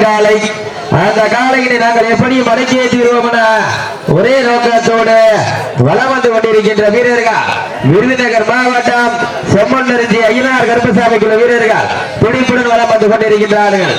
காலை அந்த காலையினை நாங்கள் எப்படியும் அடக்கியே தீர்வோம் என ஒரே நோக்கத்தோடு வலம் வந்து கொண்டிருக்கின்ற வீரர்கள் விருதுநகர் மாவட்டம் செம்மண்ணரிஞ்சி ஐயனார் கருப்பசாமிக்குள்ள வீரர்கள் துடிப்புடன் வலம் வந்து கொண்டிருக்கின்றார்கள்.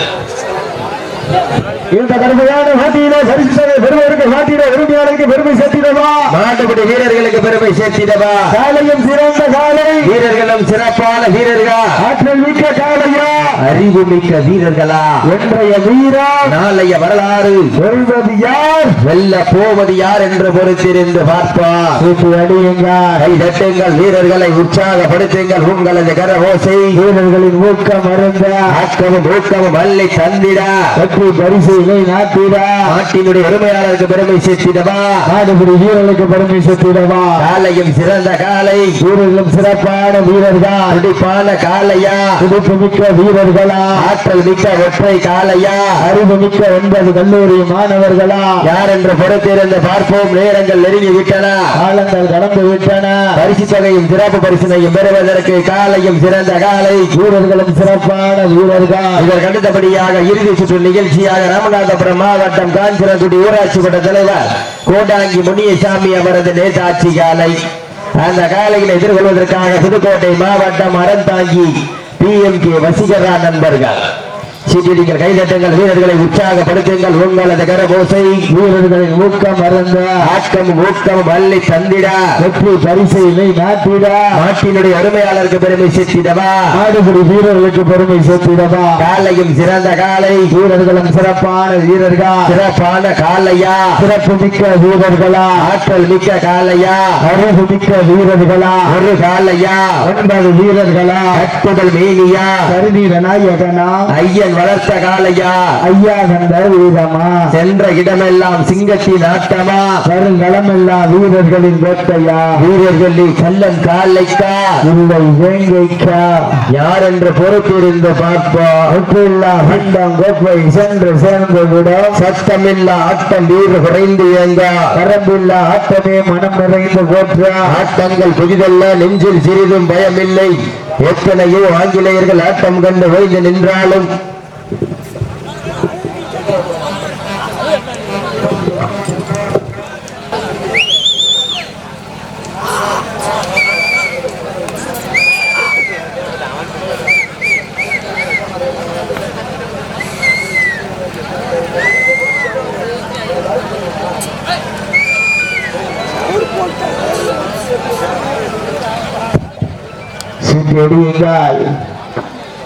இந்த கடுமையான போட்டியில பரிசுகளை பெறுவதற்கு மாட்டிட உரிமையாளருக்கு பெருமை சேர்த்திடவா, மாட்டுப்படி வீரர்களுக்கு பெருமை சேர்த்திடவா. காலையும் சிறந்த காலை, வீரர்களும் சிறப்பான வீரர்களா, ஆற்றல் மிக்க காலையா, அறிவு மிக்க வீரர்களா, இன்றைய வீரா நாளைய வரலாறு வெல்வது யார் வெல்ல போவது யார் என்று பொறுத்திருந்து பார்ப்பார். கை தட்டுங்கள், வீரர்களை உற்சாகப்படுத்துங்கள். உங்களது கரகோசை வீரர்களின் ஊக்கம் அருந்த ஆக்கமும் ஊக்கமும் வள்ளி தந்திட பரிசை நாட்டிடா, நாட்டினுடைய உரிமையாளருக்கு பெருமை சேர்த்திடவா, நாடுபடி வீரர்களுக்கு பெருமை சேர்த்திடவா. காலையும் சிறந்த காலை, வீரர்களும் சிறப்பான வீரர்கள், துடிப்பான காலையா, துடிப்பு மிக்க வீரர்களா, ஆற்றல் மிக்க ஒற்றை காலையா, அறிவு மிக்க 9 கல்லூரி மாணவர்களா, யார் என்று பொறுத்திருந்து பார்ப்போம். நேரங்கள் நெருங்கி விட்டன, காலங்கள் கடந்து விட்டன. பரிசு தொகையும் சிறப்பு பரிசினையும் பெறுவதற்கு காலையும் சிறந்த காலை, வீரர்களும் சிறப்பான வீரர்கள். இதற்கு அடுத்தபடியாக இறுதி சுற்று நிகழ்ச்சியாக ராமநாதபுரம் மாவட்டம் காஞ்சிரங்குடி ஊராட்சி மன்ற தலைவர் கோடாங்கி முனியசாமி அவரது நேதாட்சி காலை. அந்த காலையில் எதிர்கொள்வதற்காக புதுக்கோட்டை மாவட்டம் அறந்தாங்கி PMK வசீகரா நண்பர்கள். சீட்டிடுங்கள், கைதட்டுங்கள், வீரர்களை உற்சாகப்படுத்துங்கள். உங்களது கரபோசை வீரர்களின் ஊக்கம் அருந்த ஆக்கம் ஊக்கம் வள்ளி தந்திட வெற்றி பரிசை நாட்டிட, நாட்டினுடைய அருமையாளருக்கு பெருமை சேர்த்திடவா, நாடுபடி வீரர்களுக்கு பெருமை சேர்த்திடவா. காலையும் சிறந்த காலை, வீரர்களும் சிறப்பான வீரர்கள், சிறப்பான காலையா, சிறப்பு மிக்க வீரர்களா, ஆற்றல் மிக்க காலையா, அறிவு மிக்க வீரர்களா, ஒரு காலையா, 9 வீரர்களா, கட்டுதல் மேனியா, கருநீர நாயகனா, ஐயன் வளர்த்த காலையா, ஐயா கண்ட வீரமா, சென்ற இடமெல்லாம் சிங்கத்தின் ஆட்டமா, வருங்களமெல்லாம் வீரர்களின் வேட்டையா, வீரர்களில் கல்லன் காலைக்கா இல்லை வேங்கைக்கா, யார் என்று பொறுத்திருந்து பார்ப்போம். கோப்பை சென்று சேர்ந்து விட, சத்தமில்லா ஆட்டம் வீறு குறைந்து இயங்க, வரம்பில்லா ஆட்டமே மனம் நிறைந்து போற்ற, ஆட்டங்கள் புதிதல்ல, நெஞ்சில் சிறிதும் பயமில்லை. எத்தனையோ ஆங்கிலேயர்கள் ஆட்டம் கண்டு ஓய்ந்து நின்றாலும்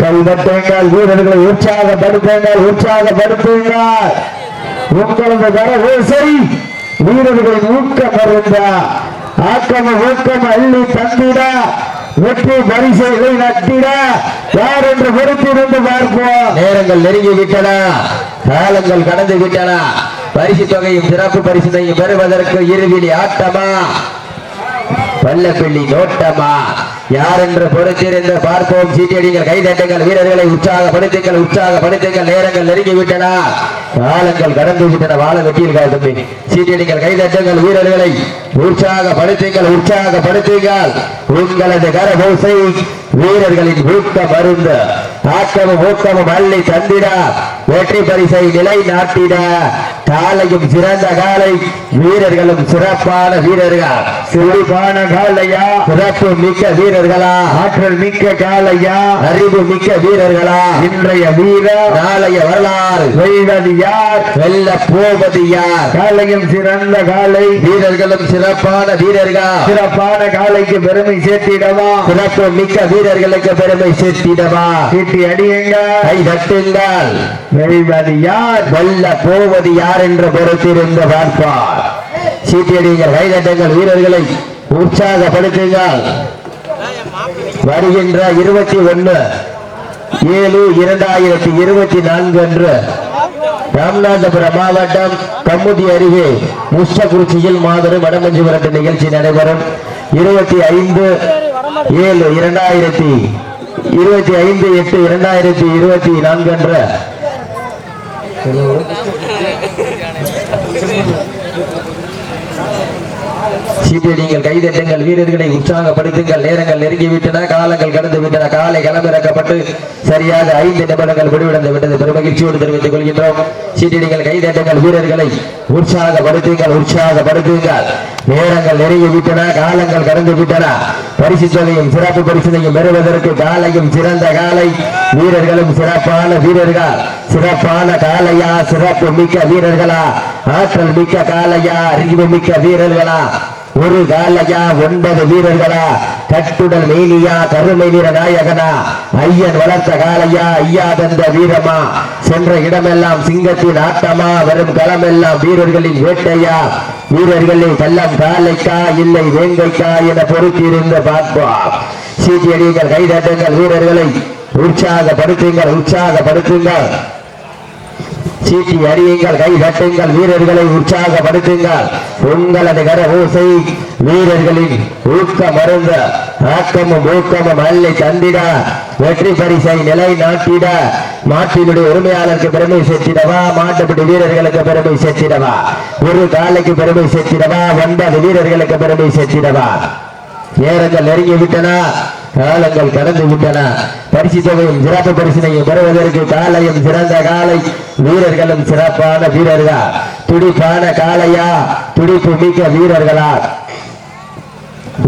கைதட்டுங்கள், வீரர்களை உற்சாகப்படுத்துங்கள், உற்சாகப்படுத்துங்கள். உங்களது கரகோசை வீரர்களின் ஊக்கம் அருந்த ஆக்கம ஊக்கம் அள்ளி தந்திட, வெற்றி பரிசைகளை நட்டிட, யார் என்று பொறுத்திருந்து பார்ப்போம். நேரங்கள் நெருங்கி விட்டன, காலங்கள் கடந்து விட்டன. பரிசு தொகையும் சிறப்பு பரிசினையும் பெறுவதற்கு இறுதியில் ஆட்டமா பல்லப்பிள்ளி நோட்டமா, யார் என்று பொறுத்திருந்து பார்ப்போம். சீட்டியடிங்கள், கைதட்டுங்கள், வீரர்களை உற்சாகப்படுத்துங்கள், உற்சாகப்படுத்துங்கள். நேரங்கள் நெருங்கி விட்டன, காலங்கள் கடந்து விட்டன. வாழ வெட்டியில் காலத்துமே சீட்டியடிங்கள், கைதட்டுங்கள், வீரர்களை உற்சாகப்படுத்துங்கள், உற்சாகப்படுத்துங்கள். உங்களது கரபோசை வீரர்களின் ஊக்கம் அருந்த ஆக்கமும் ஊக்கமும் அள்ளி தந்திட, வெற்றி பரிசை நிலை நாட்டிட, காலையும் சிறந்த காலை, வீரர்களும் சிறப்பான வீரர்கள், சிறப்பான காலையா, சிறப்பு மிக்க வீரர்களா, ஆற்றல் மிக்க காலையா, அறிவு மிக்க வீரர்களா, இன்றைய வீரர் நாளைய வரலாறு வெல்வது யார் வெல்ல போவது யார். காலையும் சிறந்த காலை, வீரர்களும் சிறப்பான வீரர்கள், சிறப்பான காலைக்கு பெருமை சேர்த்திடவா, சிறப்பு மிக்க வீரர்களுக்கு பெருமை சேர்த்திடவா. சீட்டி அடியுங்க, கை தட்டுங்கள், வெல்வது யார் வெல்ல போவது யார் என்று பொறுத்திருந்து பார்ப்பார். சீட்டியடிங்கள், கைதட்டுங்கள், வீரர்களை உற்சாகப்படுத்துங்கள். வருகின்ற 21/7/2024 அன்று ராமநாதபுரம் மாவட்டம் கமுதி அருகே முஷ்டகுறிச்சியில் மாபெரும் வடமஞ்சு விரட்டு நிகழ்ச்சி நடைபெறும். 25/8/2024 அன்று சீட்டியடிங்கள் கைதட்டுங்கள் வீரர்களை உற்சாகப்படுத்துங்கள் நேரங்கள் நெருங்கிவிட்டன காலங்கள் கடந்து விட்டன காலை களமிறக்கப்பட்டு சரியாக 5 நிமிடங்கள் முடிவடைந்து விட்டது பெருமகிழ்ச்சியோடு தெரிவித்துக் கொள்கின்றோம் சீட்டியடிங்கள் கைதட்டுங்கள் வீரர்களை உற்சாகப்படுத்துங்கள் நேரங்கள் நெருங்கிவிட்டன காலங்கள் கடந்து விட்டன பரிசு தொகையும் சிறப்பு பரிசினையும் பெறுவதற்கு காலையும் சிறந்த காலை வீரர்களும் சிறப்பான வீரர்கள் சிறப்பான காலையா சிறப்பு மிக்க வீரர்களா ஆற்றல் மிக்க காலையா அறிவு மிக்க வீரர்களா ஒரு காலையா 9 வீரர்களா கட்டுடல் மேனியா கருமை நிற நாயகனா ஐயன் வளர்த்த காலையா ஐயா தந்த வீரமா சென்ற இடமெல்லாம் சிங்கத்தின் ஆட்டமா வரும் களமெல்லாம் வீரர்களின் வேட்டையா வீரர்களின் கள்ளம் காலைக்கா இல்லை வேங்கைக்கா என பொறுத்திருந்து பார்ப்போம் சீட்டியடிகள் கைதட்டுங்கள் வீரர்களை உற்சாகப்படுத்துங்கள் சீட்டி அறியுங்கள் கை தட்டுங்கள் வீரர்களை உற்சாகப்படுத்துங்கள் உங்களது கர ஓசை வீரர்களின் ஊக்க மருந்த ஆக்கமும் ஊக்கமும் அள்ளி தந்திட வெற்றி பரிசை நிலை நாட்டிட மாட்டினுடைய உரிமையாளருக்கு பெருமை சேர்த்திடவா மாட்டுப்படி வீரர்களுக்கு பெருமை சேர்த்திடவா ஒரு காலைக்கு பெருமை சேர்த்திடவா 9 வீரர்களுக்கு பெருமை சேர்த்திடவா நேரங்கள் நெருங்கி விட்டன காலங்கள் கடந்து விட்டன பரிசு தொகையும் சிறப்பு பரிசினையும் பெறுவதற்கு காலையும் சிறந்த காலை வீரர்களும் சிறப்பான வீரர்கள் துடிப்பான காலையா துடிப்பு மிக்க வீரர்களா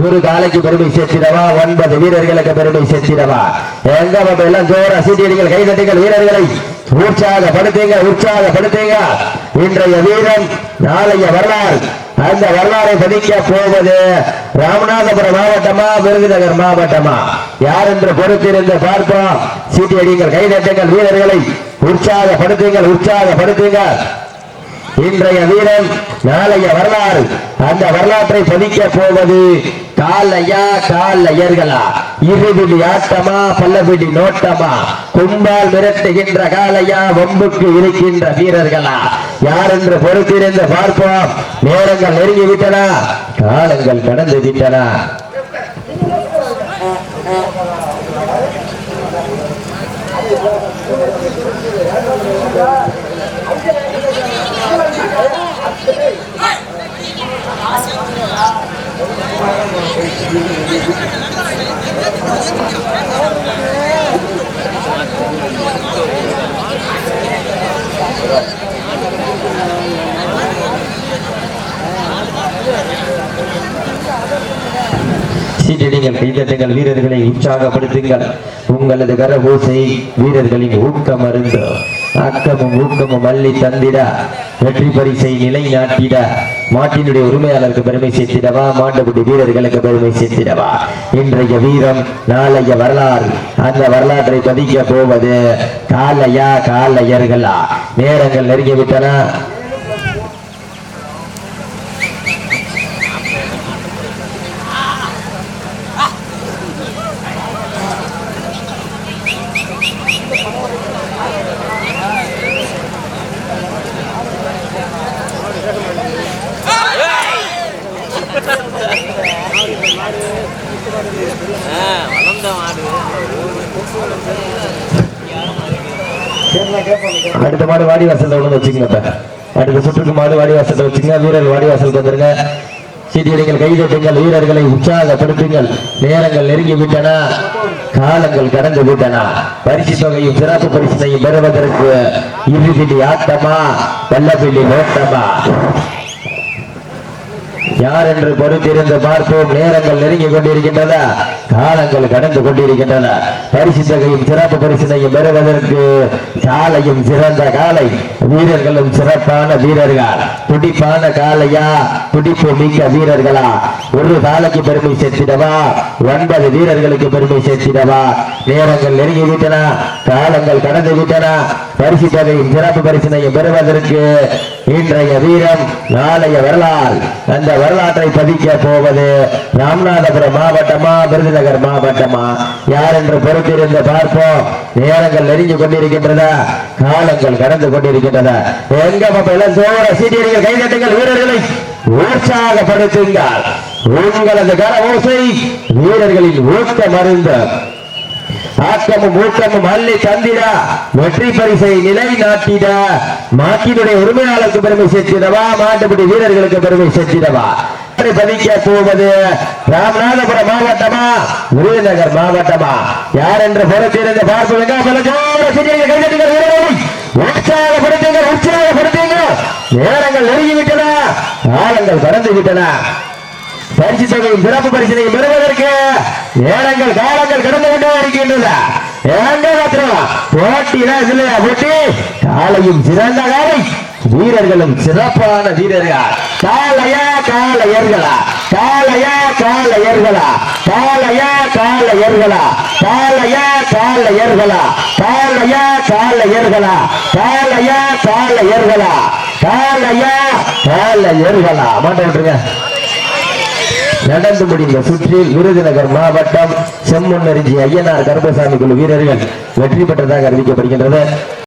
ஒரு காலைக்கு பெருமை சேர்த்திடவா 9 வீரர்களுக்கு பெருமை சேர்த்திடவா எங்க எல்லாம் ஜோரா சீட்டியடிகள் கைதட்டுங்கள் வீரர்களை உற்சாகப்படுத்துங்க இன்றைய வீரன் நாளைய வரலாறு அந்த வரலாறை பதிக்க போவது ராமநாதபுரம் மாவட்டமா விருதுநகர் மாவட்டமா யார் என்று பொறுத்திருந்து பார்ப்போம் சீட்டியடிகள் கைதட்டுங்கள் வீரர்களை உற்சாகப்படுத்துங்க இன்றைய வீரன் நாளைய வரலாறு அந்த வரலாற்றை பதிக்க போவது காலையர்களா இருபிடி ஆட்டமா பல்லபிடி நோட்டமா கும்பால் மிரட்டுகின்ற காலையா வம்புக்கு இருக்கின்ற வீரர்களா யார் என்று பொறுத்திருந்து பார்ப்போம் நேரங்கள் நெருங்கி விட்டன காலங்கள் கடந்து விட்டன சீட்டடிகள் கைதட்டுங்கள் வீரர்களை உற்சாகப்படுத்துங்கள் உங்களது கரபூசை வீரர்களின் ஊக்கம் அருந்து ஆக்கமும் ஊக்கமும் அள்ளி தந்திட வெற்றி பரிசை நிலை நாட்டிட மாட்டினுடைய உரிமையாளருக்கு பெருமை சேர்த்திடவா மாட்டுக்குடி வீரர்களுக்கு பெருமை சேர்த்திடவா இன்றைய வீரம் நாளைய வரலாறு அந்த வரலாற்றை பதிக்க போவது காலையர்களா நேரங்கள் நெருங்கிவிட்டன அடுத்த மாடு வாடி வாசல்ல ஒண்ணு வச்சுங்க அடுத்த சுற்றுக்கு மாடு வாடி வாசல்ல வச்சுங்க வீரர்கள் வாடி வாசலுக்கு வந்துருங்க சீட்டியடிகள் கைதட்டுங்கள் வீரர்களை உற்சாகப்படுத்துங்கள் நேரங்கள் நெருங்கி விட்டன காலங்கள் கடந்து விட்டன பரிசு தொகையும் சிறப்பு பரிசினையும் பெறுவதற்கு இறுதி ஆட்டமா வெள்ளப்பிள்ளி நோட்டமா யார் என்று பொறுத்திருந்து பார்ப்போம் நேரங்கள் நெருங்கி கொண்டிருக்கின்றன காலங்கள் கடந்து கொண்டிருக்கின்றன பரிசு தொகையும் சிறப்பு பரிசினையும் பெறுவதற்கு காலையும் சிறந்த காலை வீரர்களும் சிறப்பான வீரர்கள் துடிப்பான காலையா துடிப்பு மிக்க வீரர்களா ஒரு காலைக்கு பெருமை சேர்த்திடவா 9 வீரர்களுக்கு பெருமை சேர்த்திடவா நேரங்கள் நெருங்கி விட்டன காலங்கள் கடந்து விட்டன பரிசு தொகையும் சிறப்பு பரிசினையும் பெறுவதற்கு இன்றைய வீரம் நாளைய வரலாறு அந்த வரலாற்றை பதிக்க போவது ராமநாதபுரம் மாவட்டமா விருதுநகர் மாவட்டமா யார் என்று பொறுத்திருந்து பார்ப்போம் நேரங்கள் நெருங்கி கொண்டிருக்கின்றன காலங்கள் கடந்து கொண்டிருக்கின்றன எங்க எல்லாம் சோழ சீட்டியடிகள் கைதட்டுங்கள் வீரர்களை உற்சாகப்படுத்துங்கள் உங்களது கர ஓசை வீரர்களின் ஊக்க மருந்த ஆக்கமும் ஊக்கமும் அள்ளி தந்திட வெற்றி பரிசை நிலை நாட்டிட மாட்டினுடைய உரிமையாளருக்கு பெருமை சேர்த்திடவா மாட்டுப்படி வீரர்களுக்கு பெருமை சேர்த்திடவா காலை பதிக்க போவது ராமநாதபுரம் மாவட்டமா விருதுநகர் மாவட்டமா யார் என்று பொறுத்திருந்து பார்ப்பதுங்க. உற்சாகப்படுத்துங்க. நேரங்கள் நெருங்கிவிட்டன, காலங்கள் கடந்து விட்டன. பரிசு தொகையும் சிறப்பு பரிசனையும் பெறுவதற்கு நேரங்கள் காலங்கள் கடந்து கொண்டே இருக்கின்றன. போட்டியில போட்டி காலையும் சிறந்த காலை, வீரர்களும் சிறப்பான வீரர்கள். காலையா காலையர்களா, காலையா காலையர்களா, காலையா காலையர்களா, காலையா காலையர்களா, காலையா காலையர்களா, காலையா காலையர்களா, காலையா காலையர்களா. மாட்டேன் விட்டுருங்க. நடந்து முடிந்த சுற்றில் விருதுநகர் மாவட்டம் செம்முன்னறிஞ்சி ஐயனார் கருப்பசாமி குழு வீரர்கள் வெற்றி பெற்றதாக அறிவிக்கப்படுகின்றது.